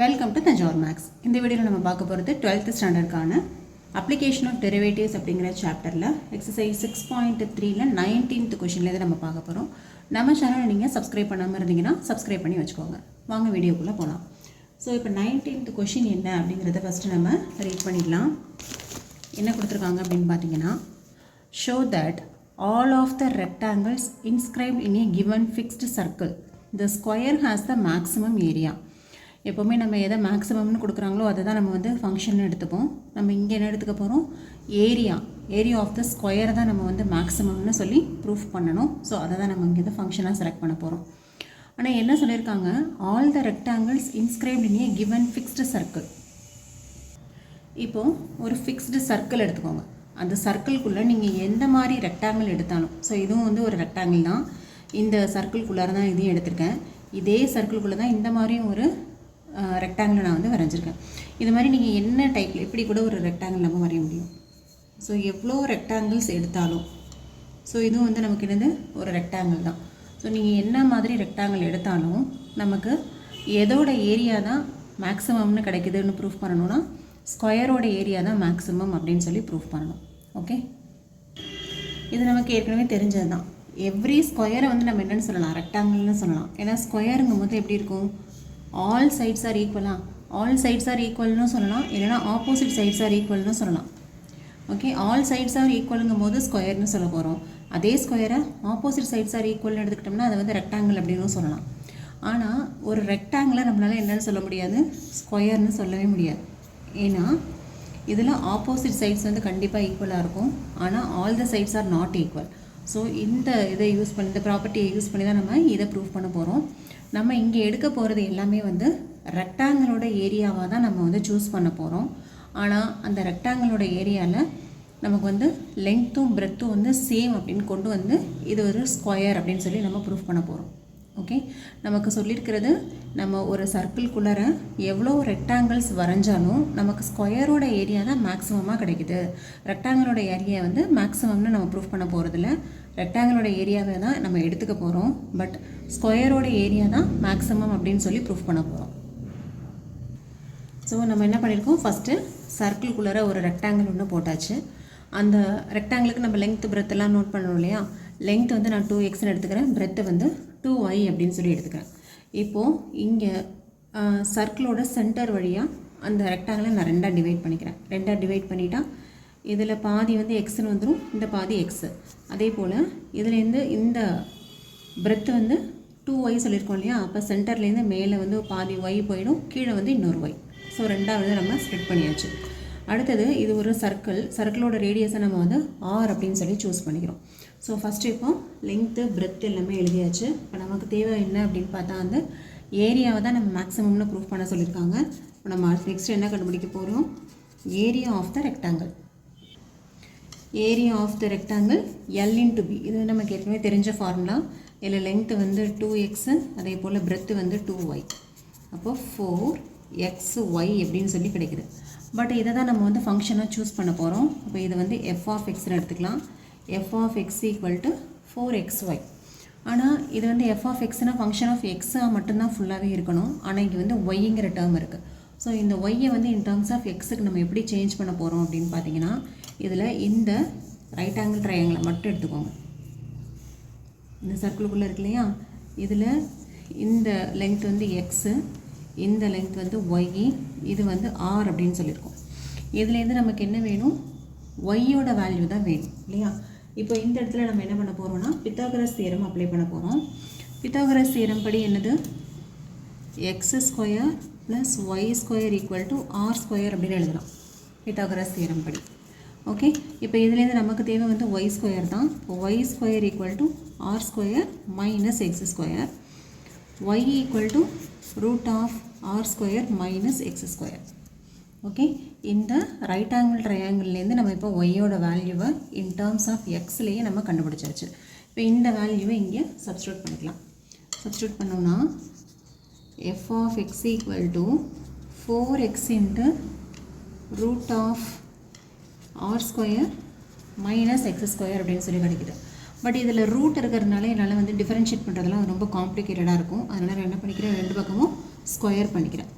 Welcome to Thanjavur maths. இந்த வீடியோவில் நம்ம பார்க்க போகிறது 12th ஸ்டாண்டர்டுக்கான அப்ளிகேஷன் ஆஃப் டெரிவேட்டிவ்ஸ் அப்படிங்கிற சாப்டரில் எக்ஸசைஸ் 6.3ல் 19th கொஷின்லேருந்து நம்ம பார்க்க போகிறோம். நம்ம சேனலை நீங்கள் சப்ஸ்கிரைப் பண்ணாமல் இருந்தீங்கன்னா சப்ஸ்கிரைப் பண்ணி வச்சுக்கோங்க. வாங்க வீடியோக்குள்ளே போகலாம். ஸோ இப்போ 19th கொஷின் என்ன அப்படிங்கிறத ஃபஸ்ட்டு நம்ம ரீட் பண்ணிடலாம். என்ன கொடுத்துருக்காங்க அப்படின்னு பார்த்தீங்கன்னா, show that all of the rectangles inscribed in a given fixed circle the square has the maximum area. எப்போவுமே நம்ம எதை மேக்ஸிமம்னு கொடுக்குறாங்களோ அதை தான் நம்ம வந்து ஃபங்க்ஷன் எடுத்துப்போம். நம்ம இங்கே என்ன எடுத்துக்க போகிறோம், ஏரியா ஆஃப் த ஸ்கொயர் தான் நம்ம வந்து மேக்ஸிமம்னு சொல்லி ப்ரூஃப் பண்ணணும். ஸோ அதை தான் நம்ம இங்கே ஃபங்க்ஷனாக செலக்ட் பண்ண போகிறோம். ஆனால் என்ன சொல்லியிருக்காங்க, all the rectangles inscribed in a given fixed circle. இப்போது ஒரு ஃபிக்ஸ்டு சர்க்கிள் எடுத்துக்கோங்க. அந்த சர்க்கிள்குள்ளே நீங்கள் எந்த மாதிரி ரெக்டாங்கிள் எடுத்தாலும், ஸோ இதுவும் வந்து ஒரு ரெக்டாங்கிள் தான், இந்த சர்க்கிள்குள்ளார தான் இதையும் எடுத்திருக்கேன். இதே சர்க்கிள்குள்ளே தான் இந்த மாதிரியும் ஒரு ரெக்டாங்கிள் நான் வந்து வரைஞ்சிருக்கேன். இது மாதிரி நீங்கள் என்ன டைப்பில் இப்படி கூட ஒரு ரெக்டாங்கிள் நம்ம வரைய முடியும். ஸோ எவ்வளோ ரெக்டாங்கிள்ஸ் எடுத்தாலும், ஸோ இதுவும் வந்து நமக்கு என்னது ஒரு ரெக்டாங்கிள் தான். ஸோ நீங்கள் என்ன மாதிரி ரெக்டாங்கிள் எடுத்தாலும் நமக்கு எதோட ஏரியா தான் மேக்ஸிமம்னு கிடைக்குதுன்னு ப்ரூஃப் பண்ணணும்னா ஸ்கொயரோட ஏரியா தான் மேக்ஸிமம் அப்படின்னு சொல்லி ப்ரூஃப் பண்ணணும். ஓகே, இது நமக்கு ஏற்கனவே தெரிஞ்சது தான். எவ்ரி ஸ்கொயரை வந்து நம்ம என்னென்னு சொல்லலாம், ரெக்டாங்கிள்னு சொல்லலாம். ஏன்னா ஸ்கொயருங்கும் போது எப்படி இருக்கும், ஆல் சைட்ஸ் ஆர் ஈக்குவலாக, ஆல் சைட்ஸ் ஆர் ஈக்குவல்னு சொல்லலாம், இல்லைனா ஆப்போசிட் சைட்ஸ் ஆர் ஈக்குவல்னு சொல்லலாம். ஓகே, ஆல் சைட்ஸ் ஆர் ஈக்குவலுங்கும் போது ஸ்கொயர்னு சொல்ல போகிறோம். அதே ஸ்கொயரை ஆப்போசிட் சைட்ஸ் ஆர் ஈக்குவல்னு எடுத்துக்கிட்டோம்னா அதை வந்து ரெக்டாங்கிள் அப்படின்னு சொல்லலாம். ஆனால் ஒரு ரெக்டாங்கிளை நம்மளால் என்னென்னு சொல்ல முடியாது, ஸ்கொயர்னு சொல்லவே முடியாது. ஏன்னா இதில் ஆப்போசிட் சைட்ஸ் வந்து கண்டிப்பாக ஈக்குவலாக இருக்கும், ஆனால் all the sides are not equal. So இந்த இதை யூஸ் பண்ணி, இந்த ப்ராப்பர்ட்டியை யூஸ் பண்ணி தான் நம்ம இதை ப்ரூஃப் பண்ண போகிறோம். நம்ம இங்கே எடுக்க போகிறது எல்லாமே வந்து ரெக்டாங்கிளோட ஏரியாவாக தான் நம்ம வந்து சூஸ் பண்ண போகிறோம். ஆனால் அந்த ரெக்டாங்கிளோட ஏரியாவில் நமக்கு வந்து லென்த்தும் பிரெத்தும் வந்து சேம் அப்படின்னு கொண்டு வந்து இது ஒரு ஸ்கொயர் அப்படின்னு சொல்லி நம்ம ப்ரூஃப் பண்ண போகிறோம். ஓகே, நமக்கு சொல்லியிருக்கிறது, நம்ம ஒரு சர்க்கிள்குள்ளார எவ்வளோ ரெக்டாங்கிள்ஸ் வரைஞ்சாலும் நமக்கு ஸ்கொயரோட ஏரியா தான் மேக்ஸிமமாக கிடைக்குது. ரெக்டாங்கிளோட ஏரியா வந்து மேக்ஸிமம்னு நம்ம ப்ரூஃப் பண்ண போகிறதில்ல, ரெக்டாங்கிளோட ஏரியாவை தான் நம்ம எடுத்துக்க போகிறோம். பட் ஸ்கொயரோட ஏரியா தான் மேக்ஸிமம் அப்படின்னு சொல்லி ப்ரூஃப் பண்ண போகிறோம். ஸோ நம்ம என்ன பண்ணியிருக்கோம், ஃபஸ்ட்டு சர்க்கிள்குள்ளார ஒரு ரெக்டாங்கிள் ஒன்று போட்டாச்சு. அந்த ரெக்டாங்கிளுக்கு நம்ம லென்த் பிரெத்தெல்லாம் நோட் பண்ணணும் இல்லையா. லென்த் வந்து நான் 2xன்னு எடுத்துக்கிறேன், பிரெத்தை வந்து 2y அப்படின்னு சொல்லி எடுத்துக்கிறேன். இப்போது இங்கே சர்க்கிளோட சென்டர் வழியாக அந்த ரெக்டாங்கிளை நான் ரெண்டாக டிவைட் பண்ணிக்கிறேன். ரெண்டாக டிவைட் பண்ணிட்டா இதில் பாதி வந்து எக்ஸ்ன்னு வந்துடும், இந்த பாதி எக்ஸு. அதே போல் இதுலேருந்து இந்த பிரெத்து வந்து 2y சொல்லியிருக்கோம் இல்லையா. அப்போ சென்டர்லேருந்து மேலே வந்து பாதி y போயிடும், கீழே வந்து இன்னொரு y. ஸோ ரெண்டாக வந்து நம்ம ஸ்ப்ளிட் பண்ணியாச்சு. அடுத்தது இது ஒரு சர்க்கிளோட ரேடியஸை நம்ம வந்து r அப்படின்னு சொல்லி சூஸ் பண்ணிக்கிறோம். ஸோ ஃபஸ்ட்டு இப்போ லென்த்து பிரெத் எல்லாமே எழுதியாச்சு. இப்போ நமக்கு தேவை என்ன அப்படின்னு பார்த்தா வந்து ஏரியாவை தான் நம்ம மேக்ஸிமம்னு ப்ரூஃப் பண்ண சொல்லியிருக்காங்க. இப்போ நம்ம நெக்ஸ்ட் என்ன கண்டுபிடிக்க போகிறோம், area of the rectangle. Area of the rectangle L into B. இது நமக்கு ஏற்கனவே தெரிஞ்ச ஃபார்முலா. இதில் லென்த்து வந்து 2x, அதே போல் பிரெத்து வந்து 2y. அப்போது 4xy அப்படின்னு சொல்லி கிடைக்குது. பட் இதை தான் நம்ம வந்து ஃபங்க்ஷனாக சூஸ் பண்ண போகிறோம். அப்போ இது வந்து f of xன்னு எடுத்துக்கலாம். f of x equal to 4xy. ஆனால் இது வந்து f of xனா ஃபங்க்ஷன் ஆஃப் எக்ஸாக மட்டும்தான் ஃபுல்லாகவே இருக்கணும். ஆனால் இங்கே வந்து ஒய்ங்கிற டேர்ம் இருக்குது. ஸோ இந்த ஒய்யை வந்து இன் டேர்ம்ஸ் ஆஃப் எக்ஸுக்கு நம்ம எப்படி சேஞ்ச் பண்ண போகிறோம் அப்படின்னு பார்த்தீங்கன்னா, இதில் இந்த ரைட் ஆங்கிள் ட்ரையாங்கிளை மட்டும் எடுத்துக்கோங்க. இந்த சர்க்கிளுக்குள்ளே இருக்கு இல்லையா, இதில் இந்த லென்த் வந்து எக்ஸு, இந்த லென்த் வந்து ஒய், இது வந்து ஆர் அப்படின்னு சொல்லியிருக்கோம். இதுலேருந்து நமக்கு என்ன வேணும், ஒய்யோட வேல்யூ தான் வேணும் இல்லையா. இப்போ இந்த இடத்துல நம்ம என்ன பண்ண போகிறோம்னா பித்தாகரஸ் தியரம் அப்ளை பண்ண போகிறோம். பித்தாகரஸ் தியரம் படி என்னது, X square plus Y square equal to R square அப்படின்னு எழுதலாம் பித்தாகரஸ் தியரம் படி. ஓகே, இப்போ இதுலேருந்து நமக்கு தேவை வந்து ஒய் ஸ்கொயர் தான். Y square equal to R square minus X square, Y equal to root of R square minus X square. Okay, இந்த ரைட் ஆங்கிள் ட்ரையாங்கிள்லேருந்து நம்ம இப்போ ஒய்யோட வேல்யூவை இன் டேர்ம்ஸ் ஆஃப் எக்ஸ்லேயே நம்ம கண்டுபிடிச்சாச்சு. இப்போ இந்த வேல்யூவை இங்கே சப்ஸ்டியூட் பண்ணிக்கலாம். சப்ஸ்டியூட் பண்ணோம்னா f of x equal to 4x into root of r square minus x square அப்படின்னு சொல்லி கிடைக்குது. பட் இதில் ரூட் இருக்கிறதுனால என்னால் வந்து டிஃபரன்ஷியேட் பண்ணுறதுலாம் ரொம்ப காம்ப்ளிகேட்டடாக இருக்கும். அதனால் நான் என்ன பண்ணிக்கிறேன், ரெண்டு பக்கமும் ஸ்கொயர் பண்ணிக்கிறேன்.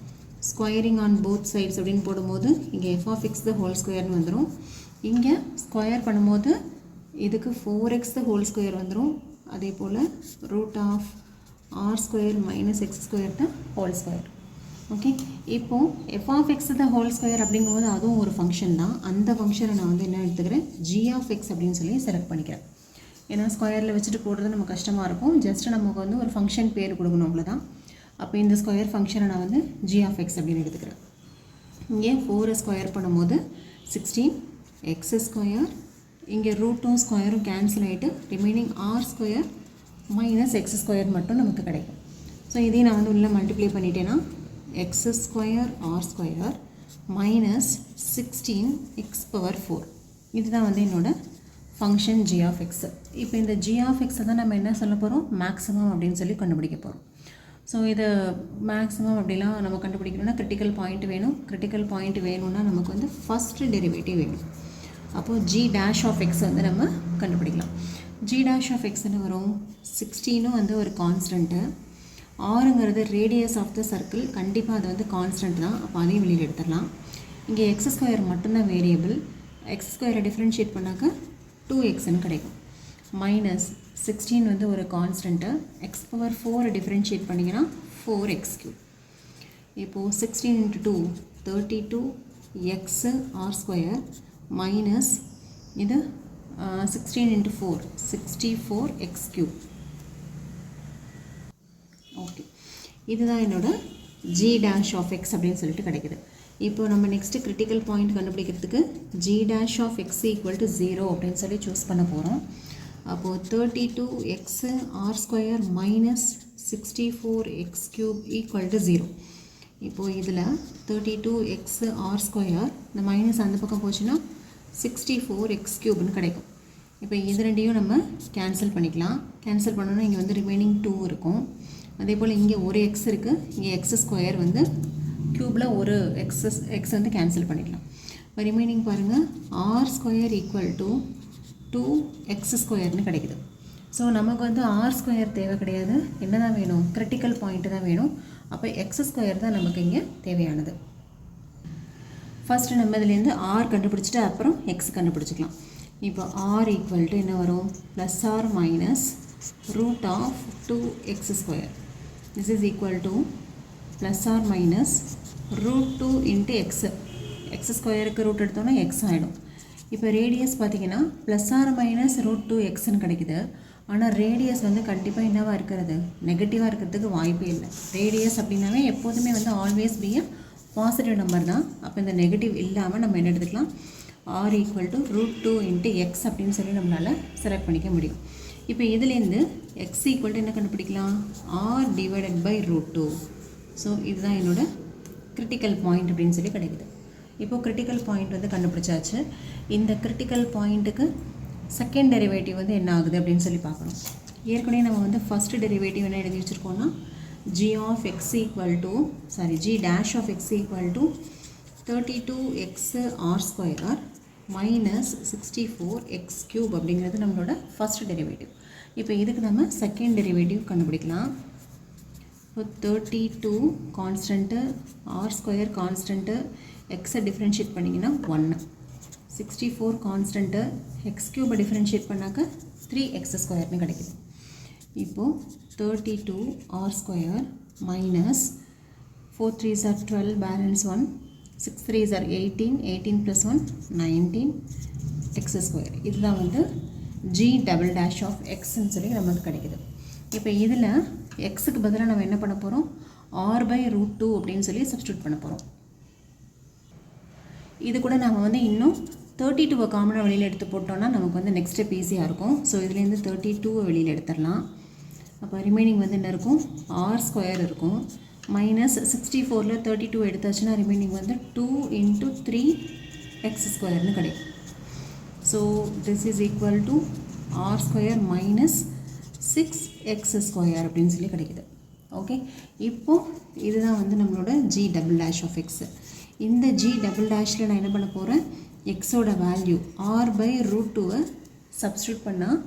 ஸ்கொயரிங் ஆன் போத் சைட்ஸ் அப்படின்னு போடும்போது இங்கே F of X the whole ஸ்கொயர்னு வந்துடும். இங்கே ஸ்கொயர் பண்ணும்போது இதுக்கு 4x த ஹோல் ஸ்கொயர் வந்துடும். அதே போல் root of R square minus X square the whole square. Okay, இப்போது f of X the whole square அப்படிங்கும்போது அதுவும் ஒரு ஃபங்க்ஷன் தான். அந்த ஃபங்க்ஷனை நான் வந்து என்ன எடுத்துக்கிறேன், ஜி ஆஃப் எக்ஸ் அப்படின்னு சொல்லி செலக்ட் பண்ணிக்கிறேன். ஏன்னா ஸ்கொயரில் வச்சுட்டு போடுறது நம்ம கஷ்டமாக இருக்கும். ஜஸ்ட்டு நமக்கு வந்து ஒரு ஃபங்க்ஷன் பேர் கொடுக்கணும், அவ்வளோதான். அப்போ இந்த ஸ்கொயர் ஃபங்க்ஷனை நான் வந்து ஜி ஆஃப் எக்ஸ் அப்படின்னு எடுத்துக்கிறேன். இங்கே 4 ஸ்கொயர் பண்ணும்போது 16 எக்ஸ் ஸ்கொயர், இங்கே ரூட்டும் ஸ்கொயரும் கேன்சல் ஆகிட்டு remaining R square minus X square மட்டும் நமக்கு கிடைக்கும். ஸோ இதையும் நான் வந்து உள்ளே மல்டிப்ளை பண்ணிட்டேன்னா X square R square minus 16 X power 4. இதுதான் வந்து என்னோடய ஃபங்க்ஷன் ஜி ஆஃப் எக்ஸ். இப்போ இந்த ஜி ஆஃப் எக்ஸை தான் நம்ம என்ன சொல்ல போகிறோம், மேக்ஸிமம் அப்படின்னு சொல்லி கண்டுபிடிக்க போகிறோம். ஸோ இது மேக்ஸிமம் அப்படிலாம் நம்ம கண்டுபிடிக்கணும்னா கிரிட்டிக்கல் பாயிண்ட் வேணும். கிரிட்டிக்கல் பாயிண்ட் வேணும்னா நமக்கு வந்து ஃபஸ்ட்டு டெரிவேட்டிவ் வேணும். அப்போது ஜி டேஷ் ஆஃப் எக்ஸ் வந்து நம்ம கண்டுபிடிக்கலாம். ஜி டேஷ் ஆஃப் எக்ஸ்ன்னு வரும். 16 வந்து ஒரு கான்ஸ்டன்ட்டு, ஆறுங்கிறது ரேடியஸ் ஆஃப் த சர்க்கிள், கண்டிப்பாக அது வந்து கான்ஸ்டன்ட் தான். அப்போ அதையும் வெளியில் எடுத்துடலாம். இங்கே எக்ஸ் ஸ்கொயர் மட்டும்தான் வேரியபிள். எக்ஸ் ஸ்கொயரை டிஃப்ரென்ஷியேட் பண்ணாக்க 2xன்னு கிடைக்கும். மைனஸ் 16 வந்து ஒரு கான்ஸ்டன்ட்டு, எக்ஸ் பவர் 4 டிஃப்ரென்ஷியேட் பண்ணிங்கன்னா 4x3. இப்போது 16 × 2 32 எக்ஸ் ஆர் ஸ்கொயர் மைனஸ் இது 16 × 4 64x3. ஓகே, இதுதான் என்னோட ஜி டேஷ் ஆஃப் எக்ஸ் அப்படின்னு சொல்லிட்டு கிடைக்குது. இப்போ நம்ம நெக்ஸ்ட்டு கிரிட்டிக்கல் பாயிண்ட் கண்டுபிடிக்கிறதுக்கு G dash of X equal to 0 அப்படின்னு சொல்லி சூஸ் பண்ண போகிறோம். அப்போது 32 X R square minus 64x³ equal to 0. இப்போது இதில் 32 எக்ஸ் ஆர் ஸ்கொயர் இந்த மைனஸ் அந்த பக்கம் போச்சுன்னா 64x³ கிடைக்கும். இப்போ இது ரெண்டையும் நம்ம கேன்சல் பண்ணிக்கலாம். கேன்சல் பண்ணோன்னா இங்கே வந்து ரிமைனிங் 2 இருக்கும். அதே போல் இங்கே ஒரு எக்ஸ் இருக்குது, இங்கே எக்ஸ் ஸ்கொயர் வந்து க்யூப்பில் ஒரு எக்ஸ் வந்து கேன்சல் பண்ணிடலாம். இப்போ ரிமைனிங் பாருங்கள், R square equal to 2x ஸ்கொயர்னு கிடைக்குது. ஸோ நமக்கு வந்து ஆர் ஸ்கொயர் தேவை கிடையாது, என்ன தான் வேணும், கிரிட்டிக்கல் பாயிண்ட்டு தான் வேணும். அப்போ எக்ஸ் ஸ்கொயர் தான் நமக்கு இங்கே தேவையானது. ஃபஸ்ட்டு நம்ம இதுலேருந்து ஆர் கண்டுபிடிச்சிட்டு அப்புறம் எக்ஸ் கண்டுபிடிச்சிக்கலாம். இப்போ ஆர் ஈக்குவல் டு என்ன வரும், plus or minus root of 2x square. This is equal to plus or minus root 2 into x. X ஸ்கொயருக்கு ரூட் எடுத்தோன்னா எக்ஸ் ஆகிடும். இப்போ ரேடியஸ் பார்த்திங்கன்னா ப்ளஸ் ஆர் மைனஸ் ரூட் 2xன்னு கிடைக்குது. ஆனால் ரேடியஸ் வந்து கண்டிப்பாக என்னவாக இருக்கிறது, நெகட்டிவாக இருக்கிறதுக்கு வாய்ப்பே இல்லை. ரேடியஸ் அப்படின்னாவே எப்போதுமே வந்து ஆல்வேஸ் பி பாசிட்டிவ் நம்பர் தான். அப்போ இந்த நெகட்டிவ் இல்லாமல் நம்ம என்ன எடுத்துக்கலாம், R equal to root 2 into X அப்படின்னு சொல்லி நம்மளால் செலக்ட் பண்ணிக்க முடியும். இப்போ இதுலேருந்து எக்ஸ் ஈக்குவல் டு என்ன கண்டுபிடிக்கலாம், R divided by root 2. So இதுதான் என்னோட கிரிட்டிக்கல் பாயிண்ட் அப்படின்னு சொல்லி கிடைக்குது. இப்போது கிரிட்டிக்கல் பாயிண்ட் வந்து கண்டுபிடிச்சாச்சு. இந்த கிரிட்டிக்கல் பாயிண்ட்டுக்கு செகண்ட் டெரிவேட்டிவ் வந்து என்ன ஆகுது அப்படின்னு சொல்லி பார்க்கணும். ஏற்கனவே நம்ம வந்து ஃபஸ்ட்டு டெரிவேட்டிவ் என்ன எழுதி வச்சுருக்கோன்னா g of X equal to g dash of X equal to 32x r square minus 64x³ அப்படிங்கிறது நம்மளோட ஃபஸ்ட் டெரிவேட்டிவ். இப்போ இதுக்கு நம்ம செகண்ட் டெரிவேட்டிவ் கண்டுபிடிக்கலாம். இப்போ 32 கான்ஸ்டன்ட்டு, ஆர் ஸ்கொயர் கான்ஸ்டன்ட்டு, எக்ஸை டிஃப்ரென்ஷியேட் பண்ணிங்கன்னா 1, 64 கான்ஸ்டன்ட்டு, x³ டிஃப்ரென்ஷியேட் பண்ணாக்க 3x ஸ்கொயர்னு கிடைக்குது. இப்போது 32 R square minus 4 3s are 12 balance 1, 6 3s are 18, 18 + 1 19 x square. இதுதான் வந்து ஜி டபுள் டேஷ் ஆஃப் எக்ஸ்ன்னு சொல்லி நமக்கு கிடைக்குது. இப்போ இதில் எக்ஸுக்கு பதிலாக நம்ம என்ன பண்ண போகிறோம், r/√2 அப்படின்னு சொல்லி சப்ஸ்டியூட் பண்ண போகிறோம். இது கூட நம்ம வந்து இன்னும் 32 காமனாக வெளியில் எடுத்து போட்டோன்னா நமக்கு வந்து நெக்ஸ்ட் ஸ்டெப் ஈஸியாக இருக்கும். ஸோ இதுலேருந்து 32 வெளியில் எடுத்துடலாம். அப்போ ரிமைனிங் வந்து என்ன இருக்கும், ஆர் ஸ்கொயர் இருக்கும். மைனஸ் 64ல் 32 எடுத்தாச்சுன்னா ரிமைனிங் வந்து 2 × 3x ஸ்கொயர்னு கிடைக்கும். So this is equal to R square minus 6x square அப்படின்னு சொல்லி கிடைக்குது. ஓகே, இப்போது இதுதான் வந்து நம்மளோட G double dash of X. இந்த ஜி டபுள் டேஷில் நான் என்ன பண்ண போகிறேன், எக்ஸோட வேல்யூ r/√2 சப்ஸ்டியூட் பண்ணால்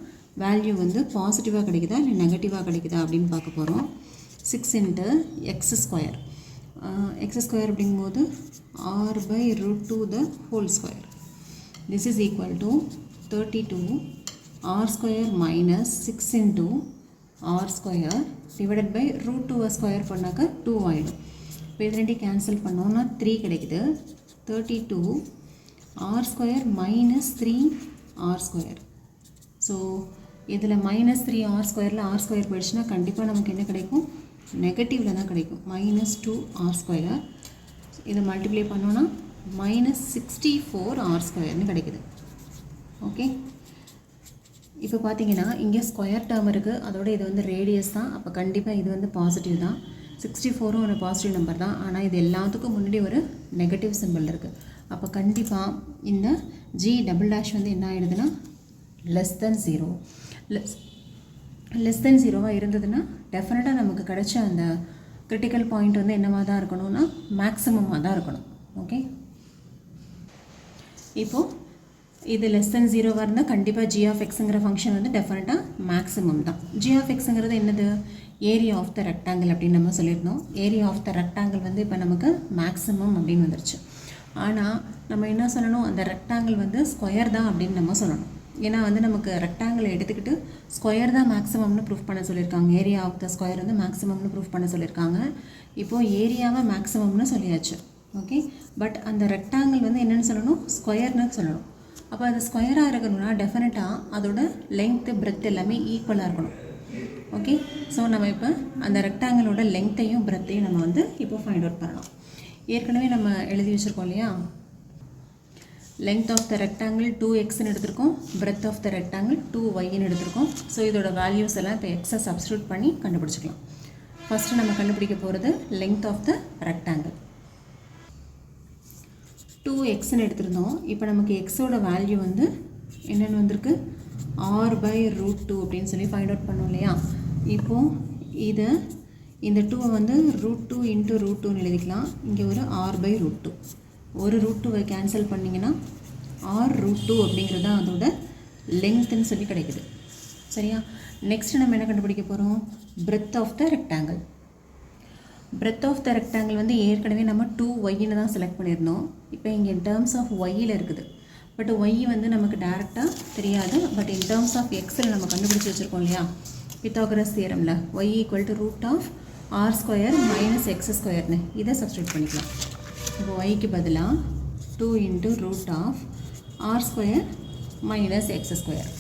வேல்யூ வந்து பாசிட்டிவாக கிடைக்குதா இல்லை நெகட்டிவாக கிடைக்குதா அப்படின்னு பார்க்க போகிறோம். 6 × x ஸ்கொயர். எக்ஸ் ஸ்கொயர் அப்படிங்கும்போது R by root two the whole square. This is equal to 32 R square minus 6 into R square divided by root டூவை ஸ்கொயர் பண்ணாக்க 2 ஆகிடும். இப்போ இது ரெண்டையும் கேன்சல் பண்ணோன்னா 3 கிடைக்குது. 32 R square minus 3 R square. So இதில் மைனஸ் 3 ஆர் ஸ்கொயரில் ஆர் ஸ்கொயர் போயிடுச்சுன்னா கண்டிப்பாக நமக்கு என்ன கிடைக்கும், நெகட்டிவில் தான் கிடைக்கும். Minus 2 R square. இதை மல்டிப்ளை பண்ணோன்னா மைனஸ் 64 ஆர் ஸ்கொயர்னு கிடைக்குது. ஓகே, இப்போ பார்த்தீங்கன்னா இங்கே ஸ்கொயர் டேர்ம் இருக்குது, அதோட இது வந்து ரேடியஸ் தான். அப்போ கண்டிப்பாக இது வந்து பாசிட்டிவ் தான். 64 ஒரு பாசிட்டிவ் நம்பர் தான். ஆனால் இது எல்லாத்துக்கும் முன்னாடி ஒரு நெகட்டிவ் சிம்பிள் இருக்குது. அப்போ கண்டிப்பாக இந்த ஜி டபுள் டேஷ் வந்து என்ன ஆகிடுதுன்னா லெஸ் தென் 0. லெஸ் தென் 0வாக இருந்ததுன்னா டெஃபினட்டாக நமக்கு கிடைச்ச அந்த கிரிட்டிக்கல் பாயிண்ட் வந்து என்னவாக தான் இருக்கணும்னா மேக்ஸிமமாக தான் இருக்கணும். ஓகே, இப்போது இது லெஸ் தென் 0வாக இருந்தால் கண்டிப்பாக ஜி ஆஃப் எக்ஸுங்கிற ஃபங்க்ஷன் வந்து டெஃபினட்டாக மேக்ஸிமம் தான். ஜி ஆஃப் எக்ஸுங்கிறது என்னது, ஏரியா ஆஃப் த ரெக்டாங்கிள் அப்படின்னு நம்ம சொல்லியிருந்தோம். ஏரியா ஆஃப் த ரெக்டாங்கிள் வந்து இப்போ நமக்கு மேக்ஸிமம் அப்படின்னு வந்துருச்சு. ஆனால் நம்ம என்ன சொல்லணும், அந்த ரெக்டாங்கிள் வந்து ஸ்கொயர் தான் அப்படின்னு நம்ம சொல்லணும். ஏன்னா வந்து நமக்கு ரெக்டாங்கிளை எடுத்துக்கிட்டு ஸ்கொயர் தான் மேக்ஸிமம்னு ப்ரூஃப் பண்ண சொல்லியிருக்காங்க. ஏரியா ஆஃப் த ஸ்கொயர் வந்து மேக்ஸிமம்னு ப்ரூஃப் பண்ண சொல்லியிருக்காங்க. இப்போது ஏரியாவை மேக்ஸிமம்னு சொல்லியாச்சு. ஓகே, பட் அந்த ரெக்டாங்கிள் வந்து என்னென்னு சொல்லணும், ஸ்கொயர்னு சொல்லணும். அப்போ அது ஸ்கொயராக இருக்கணும்னா டெஃபினட்டாக அதோட லெங்க்த்து பிரெத் எல்லாமே ஈக்குவலாக இருக்கணும். ஓகே, ஸோ நம்ம இப்போ அந்த ரெக்டாங்கிளோட லெங்க்த்தையும் பிரெத்தையும் நம்ம வந்து இப்போ ஃபைண்ட் அவுட் பண்ணலாம். ஏற்கனவே நம்ம எழுதி வச்சுருக்கோம் இல்லையா, லெங்த் ஆஃப் த ரெக்டாங்கிள் 2xன்னு எடுத்திருக்கோம், பிரெத் ஆஃப் த ரெக்டாங்கிள் 2yன்னு எடுத்திருக்கோம். ஸோ இதோட வேல்யூஸ் எல்லாம் இப்போ எக்ஸை சப்ஸ்டியூட் பண்ணி கண்டுபிடிச்சிக்கலாம். ஃபஸ்ட்டு நம்ம கண்டுபிடிக்க போகிறது லெங்த் ஆஃப் த ரெக்டாங்கிள். 2xன்னு எடுத்திருந்தோம். இப்போ நமக்கு எக்ஸோட வேல்யூ வந்து என்னென்னு வந்திருக்கு, r பை ரூட் 2 அப்படின்னு சொல்லி ஃபைண்ட் அவுட் பண்ணோம் இல்லையா. இப்போது இதை இந்த 2வை வந்து ரூட் 2 இன்ட்டு ரூட் 2ன்னு எழுதிக்கலாம். இங்கே ஒரு r பை ரூட் 2, ஒரு ரூட் 2வை கேன்சல் பண்ணிங்கன்னா r ரூட் 2 அப்படிங்கிறது தான் அதோட லெங்க்த்துன்னு சொல்லி கிடைக்குது. சரியா, நெக்ஸ்ட் நம்ம என்ன கண்டுபிடிக்க போகிறோம், breadth of the rectangle. Breadth of the rectangle வந்து ஏற்கனவே நம்ம 2yன்னு தான் செலக்ட் பண்ணியிருந்தோம். இப்போ இங்கே இன் டேர்ம்ஸ் ஆஃப் ஒய்யில் இருக்குது. பட் ஒய் வந்து நமக்கு டேரெக்டாக தெரியாது. பட் இன் டேர்ம்ஸ் ஆஃப் எக்ஸில் நம்ம கண்டுபிடிச்சி வச்சுருக்கோம் இல்லையா, பித்தாகரஸ் தியரமில் y equal to root of R square minus x ஸ்கொயர்னு இதை சப்ஸ்டியூட் பண்ணிக்கலாம். இப்போ ஒய்க்கு பதிலாக 2 into root of R square minus X square.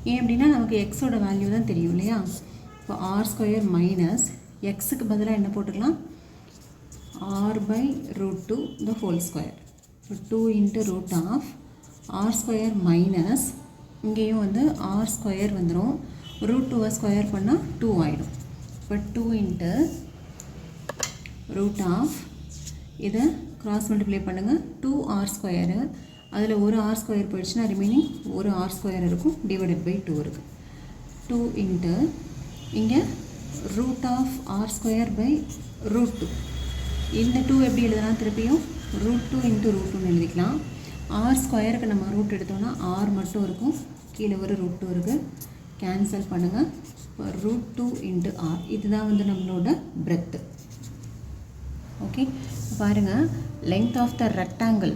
ஏன் அப்படின்னா நமக்கு எக்ஸோட வேல்யூ தான் தெரியும் இல்லையா. இப்போ ஆர் ஸ்கொயர் மைனஸ் எக்ஸுக்கு பதிலாக என்ன போட்டுக்கலாம், R by root 2 the whole square. இப்போ 2 into root of R square minus இங்கேயும் வந்து ஆர் ஸ்கொயர் வந்துடும், ரூட் 2வை ஸ்கொயர் பண்ணால் 2 ஆகிடும். இப்போ 2 இன்ட்டு ரூட் ஆஃப் இதை கிராஸ் மல்டிப்ளை பண்ணுங்கள், 2r ஸ்கொயரு, அதில் ஒரு ஆர் ஸ்கொயர் போயிடுச்சுன்னா ரிமைனிங் ஒரு ஆர் ஸ்கொயர் இருக்கும், டிவைடட் பை 2 இருக்குது. 2 இன்ட்டு இங்கே root of R square by root 2. இந்த 2 எப்படி எழுதலாம், திருப்பியும் ரூட் 2 இன்ட்டு ரூட் 2ன்னு எழுதிக்கலாம். ஆர் ஸ்கொயருக்கு நம்ம ரூட் எடுத்தோம்னா ஆர் மட்டும் இருக்கும், கீழே ஒரு ரூட் 2 இருக்குது, கேன்சல் பண்ணுங்கள். இப்போ ரூட் 2 இன்ட்டு ஆர், இதுதான் வந்து நம்மளோட பிரெத்து. ஓகே, பாருங்கள், length of the rectangle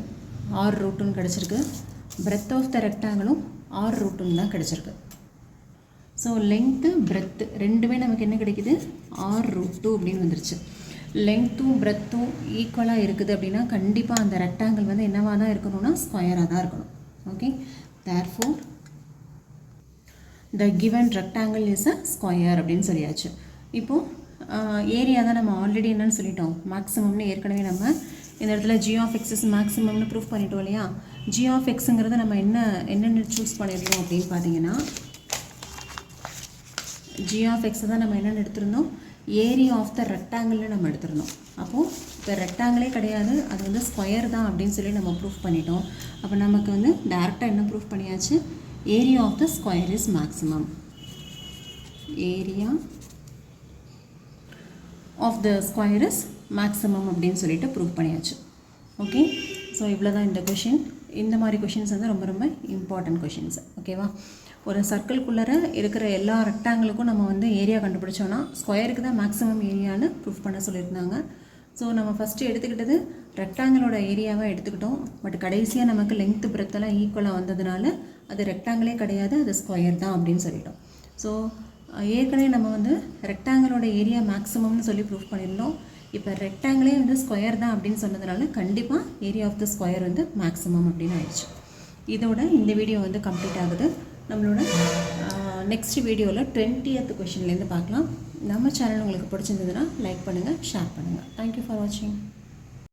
r ரூட்டுன்னு கிடச்சிருக்கு, பிரெத் ஆஃப் த ரெக்டாங்கிளும் ஆர் ரூட்டுன்னு தான் கிடச்சிருக்கு. ஸோ லெங்க்த்து பிரெத்து ரெண்டுமே நமக்கு என்ன கிடைக்குது, ஆர் ரூட் 2 அப்படின்னு வந்துருச்சு. லெங்க்த்தும் பிரெத்தும் ஈக்குவலாக இருக்குது அப்படின்னா கண்டிப்பாக அந்த ரெக்டாங்கிள் வந்து என்னவாக தான் இருக்கணும்னா ஸ்கொயராக தான் இருக்கணும். Okay, therefore the given rectangle is a square அப்படின்னு சொல்லியாச்சு. இப்போது ஏரியா தான் நம்ம ஆல்ரெடி என்னன்னு சொல்லிட்டோம், மேக்ஸிமம்னு ஏற்கனவே நம்ம இந்த இடத்துல ஜி ஆஃப் எக்ஸஸ் மேக்ஸிமம்னு ப்ரூஃப் பண்ணிட்டோம் இல்லையா. ஜி ஆஃப் எக்ஸுங்கிறத நம்ம என்னென்ன சூஸ் பண்ணியிருந்தோம் அப்படின்னு பார்த்தீங்கன்னா, ஜி ஆஃப் எக்ஸை தான் நம்ம என்னென்னு எடுத்திருந்தோம், ஏரியா ஆஃப் த ரெக்டாங்கிள்னு நம்ம எடுத்திருந்தோம். அப்போது இப்போ ரெக்டாங்கிளே கிடையாது, அது வந்து ஸ்கொயர் தான் அப்படின்னு சொல்லி நம்ம ப்ரூஃப் பண்ணிட்டோம். அப்போ நமக்கு வந்து டேரெக்டாக என்ன ப்ரூஃப் பண்ணியாச்சு, area of the square is maximum. Area of the square is maximum அப்படின்னு சொல்லிட்டு ப்ரூவ் பண்ணியாச்சு. ஓகே, ஸோ இவ்வளோ தான் இந்த கொஷின். இந்த மாதிரி கொஷின்ஸ் வந்து ரொம்ப ரொம்ப இம்பார்ட்டன்ட் கொஷின்ஸ். ஓகேவா, ஒரு சர்க்கிள்குள்ளே இருக்கிற எல்லா ரெக்டாங்கிளுக்கும் நம்ம வந்து ஏரியா கண்டுபிடிச்சோன்னா ஸ்கொயருக்கு தான் மேக்ஸிமம் ஏரியான்னு ப்ரூஃப் பண்ண சொல்லியிருந்தாங்க. ஸோ நம்ம ஃபஸ்ட்டு எடுத்துக்கிட்டது ரெக்டாங்கிளோட ஏரியாவை எடுத்துக்கிட்டோம். பட் கடைசியாக நமக்கு லென்த்து பிரெத்தெல்லாம் ஈக்குவலாக வந்ததுனால அது ரெக்டாங்கிளே கிடையாது, அது ஸ்கொயர் தான் அப்படின்னு சொல்லிட்டோம். ஸோ ஏற்கனவே நம்ம வந்து ரெக்டாங்கிளோட ஏரியா மேக்ஸிமம்னு சொல்லி ப்ரூஃப் பண்ணியிருந்தோம். இப்போ ரெக்டாங்கிளே வந்து ஸ்கொயர் தான் அப்படின்னு சொன்னதுனால கண்டிப்பாக ஏரியா ஆஃப் த ஸ்கொயர் வந்து மேக்ஸிமம் அப்படின்னு ஆயிடுச்சு. இதோட இந்த வீடியோ வந்து கம்ப்ளீட் ஆகுது. நம்மளோட நெக்ஸ்ட் வீடியோவில் 20th கொஷின்லேருந்து பார்க்கலாம். நம்ம சேனல் உங்களுக்கு பிடிச்சிருந்ததுன்னா லைக் பண்ணுங்கள், ஷேர் பண்ணுங்கள். தேங்க்யூ ஃபார் வாட்சிங்.